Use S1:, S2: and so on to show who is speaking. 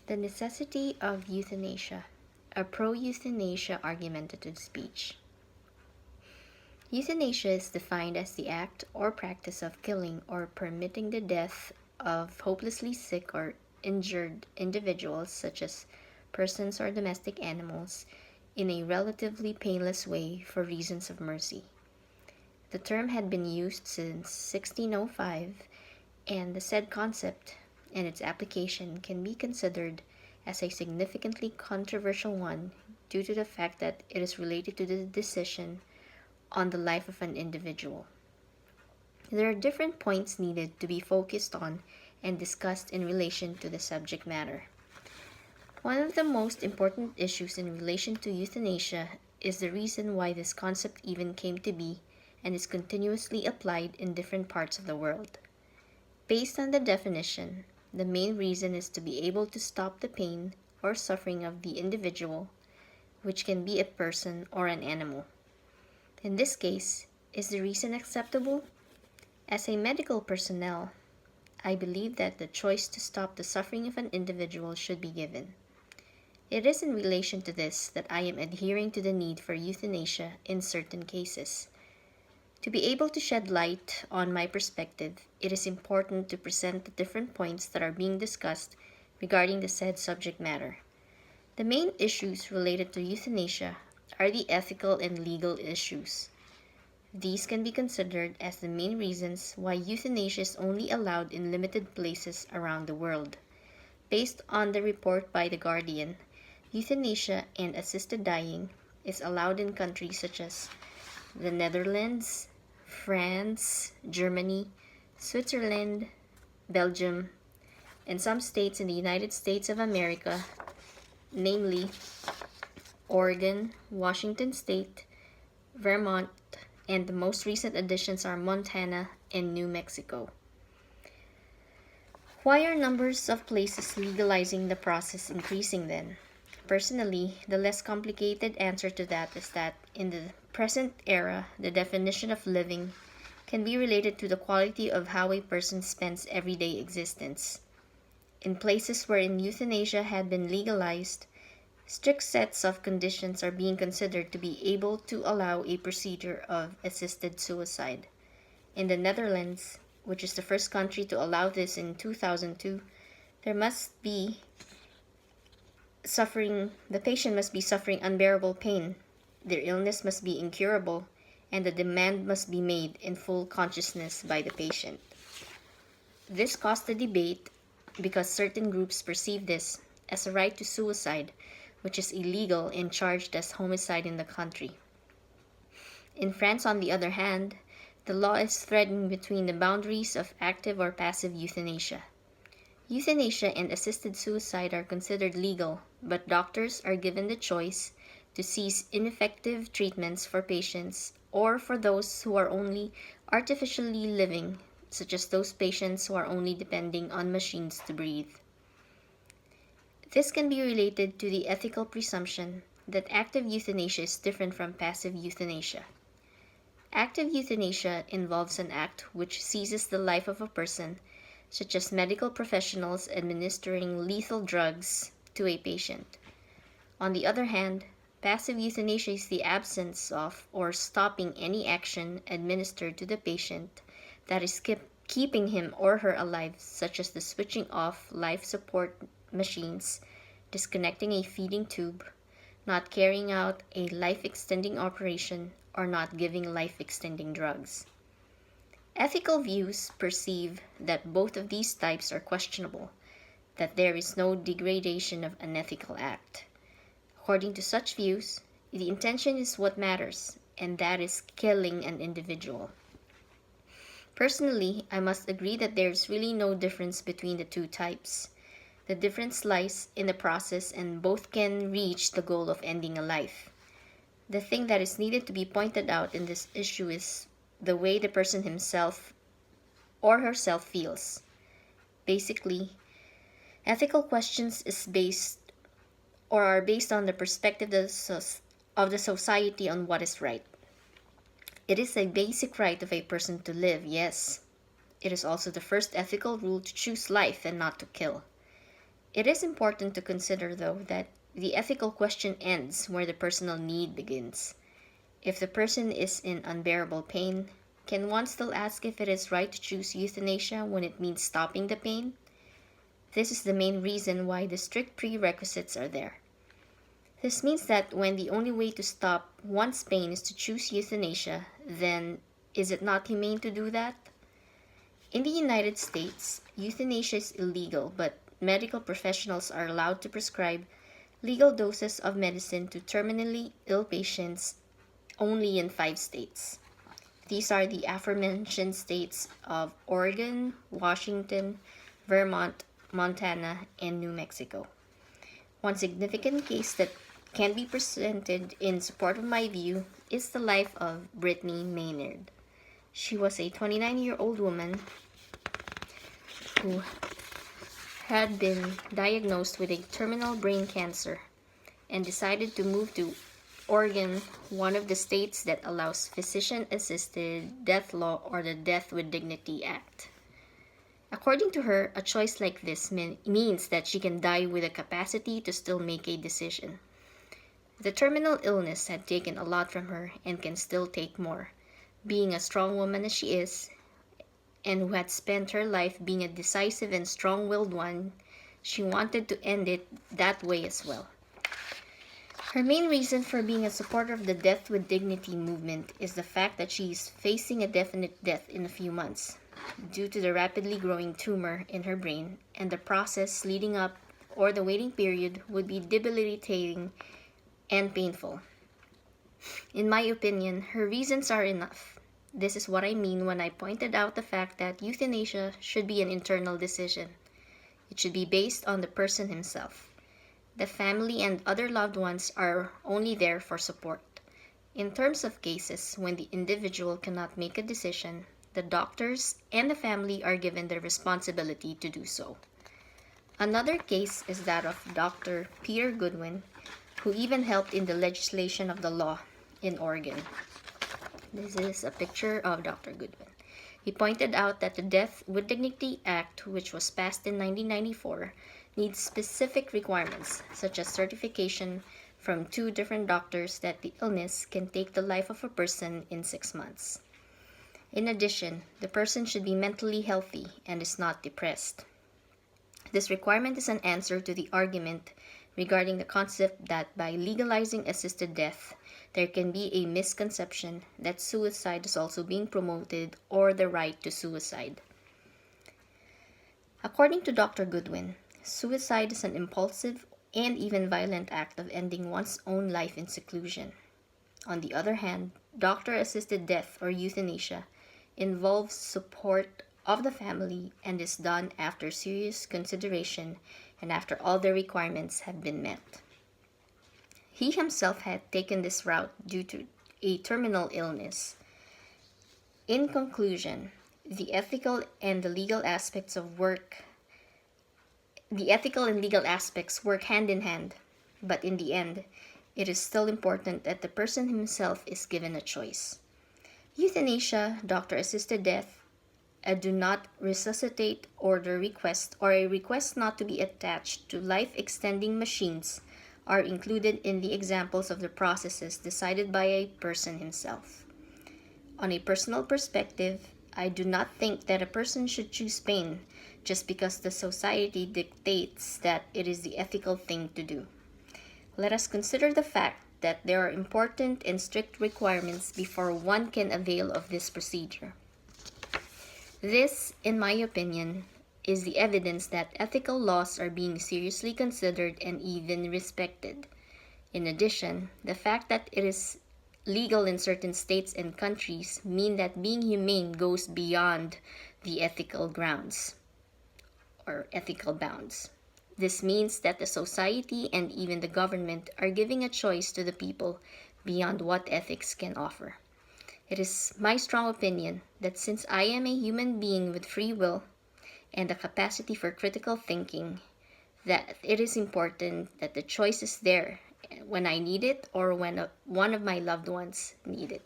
S1: The necessity of euthanasia, a pro-euthanasia argumentative speech. Euthanasia is defined as the act or practice of killing or permitting the death of hopelessly sick or injured individuals, such as persons or domestic animals, in a relatively painless way for reasons of mercy. The term had been used since 1605, and the said concept and its application can be considered as a significantly controversial one due to the fact that it is related to the decision on the life of an individual. There are different points needed to be focused on and discussed in relation to the subject matter. One of the most important issues in relation to euthanasia is the reason why this concept even came to be and is continuously applied in different parts of the world. Based on the definition, the main reason is to be able to stop the pain or suffering of the individual, which can be a person or an animal. In this case, is the reason acceptable? As a medical personnel, I believe that the choice to stop the suffering of an individual should be given. It is in relation to this that I am adhering to the need for euthanasia in certain cases. To be able to shed light on my perspective, it is important to present the different points that are being discussed regarding the said subject matter. The main issues related to euthanasia are the ethical and legal issues. These can be considered as the main reasons why euthanasia is only allowed in limited places around the world. Based on the report by The Guardian, euthanasia and assisted dying is allowed in countries such as the Netherlands, France, Germany, Switzerland, Belgium, and some states in the United States of America, namely Oregon, Washington State, Vermont, and the most recent additions are Montana and New Mexico. Why are numbers of places legalizing the process increasing then? Personally, the less complicated answer to that is that in the present era, the definition of living can be related to the quality of how a person spends everyday existence. In places wherein euthanasia had been legalized, strict sets of conditions are being considered to be able to allow a procedure of assisted suicide. In the Netherlands, which is the first country to allow this in 2002, the patient must be suffering unbearable pain, their illness must be incurable, and the demand must be made in full consciousness by the patient. This caused a debate because certain groups perceive this as a right to suicide, which is illegal and charged as homicide in the country. In France, on the other hand, the law is threading between the boundaries of active or passive euthanasia. Euthanasia and assisted suicide are considered legal, but doctors are given the choice to cease ineffective treatments for patients or for those who are only artificially living, such as those patients who are only depending on machines to breathe. This can be related to the ethical presumption that active euthanasia is different from passive euthanasia. Active euthanasia involves an act which seizes the life of a person, such as medical professionals administering lethal drugs to a patient. On the other hand, passive euthanasia is the absence of or stopping any action administered to the patient that is keeping him or her alive, such as the switching off life support machines, disconnecting a feeding tube, not carrying out a life-extending operation, or not giving life-extending drugs. Ethical views perceive that both of these types are questionable, that there is no degradation of an ethical act. According to such views, the intention is what matters, and that is killing an individual. Personally, I must agree that there is really no difference between the two types. The difference lies in the process, and both can reach the goal of ending a life. The thing that is needed to be pointed out in this issue is the way the person himself or herself feels. Basically, ethical questions are based on the perspective of the society on what is right. It is a basic right of a person to live, yes. It is also the first ethical rule to choose life and not to kill. It is important to consider, though, that the ethical question ends where the personal need begins. If the person is in unbearable pain, can one still ask if it is right to choose euthanasia when it means stopping the pain? This is the main reason why the strict prerequisites are there. This means that when the only way to stop one's pain is to choose euthanasia, then is it not humane to do that? In the United States, euthanasia is illegal, but medical professionals are allowed to prescribe legal doses of medicine to terminally ill patients only in 5 states. These are the aforementioned states of Oregon, Washington, Vermont, Montana, and New Mexico. One significant case that can be presented in support of my view is the life of Brittany Maynard. She was a 29-year-old woman who had been diagnosed with a terminal brain cancer and decided to move to Oregon, one of the states that allows physician-assisted death law or the Death with Dignity Act. According to her, a choice like this means that she can die with the capacity to still make a decision. The terminal illness had taken a lot from her and can still take more. Being a strong woman as she is, and who had spent her life being a decisive and strong-willed one, she wanted to end it that way as well. Her main reason for being a supporter of the Death with Dignity movement is the fact that she is facing a definite death in a few months due to the rapidly growing tumor in her brain, and the process leading up or the waiting period would be debilitating and painful. In my opinion, her reasons are enough. This is what I mean when I pointed out the fact that euthanasia should be an internal decision. It should be based on the person himself. The family and other loved ones are only there for support. In terms of cases when the individual cannot make a decision, the doctors and the family are given the responsibility to do so. Another case is that of Dr. Peter Goodwin, who even helped in the legislation of the law in Oregon. This is a picture of Dr. Goodwin. He pointed out that the Death with Dignity Act, which was passed in 1994, needs specific requirements, such as certification from 2 different doctors that the illness can take the life of a person in 6 months. In addition, the person should be mentally healthy and is not depressed. This requirement is an answer to the argument regarding the concept that by legalizing assisted death, there can be a misconception that suicide is also being promoted or the right to suicide. According to Dr. Goodwin, suicide is an impulsive and even violent act of ending one's own life in seclusion. On the other hand, doctor-assisted death or euthanasia involves support of the family and is done after serious consideration and after all the requirements have been met. He himself had taken this route due to a terminal illness. In conclusion, the ethical and legal aspects work hand in hand, but in the end, it is still important that the person himself is given a choice. Euthanasia, doctor-assisted death, a do not resuscitate order request, or a request not to be attached to life-extending machines are included in the examples of the processes decided by a person himself. On a personal perspective, I do not think that a person should choose pain just because the society dictates that it is the ethical thing to do. Let us consider the fact that there are important and strict requirements before one can avail of this procedure. This, in my opinion, is the evidence that ethical laws are being seriously considered and even respected. In addition, the fact that it is legal in certain states and countries mean that being humane goes beyond the ethical grounds or ethical bounds. This means that the society and even the government are giving a choice to the people beyond what ethics can offer. It is my strong opinion that since I am a human being with free will and the capacity for critical thinking, that it is important that the choice is there when I need it or when one of my loved ones need it.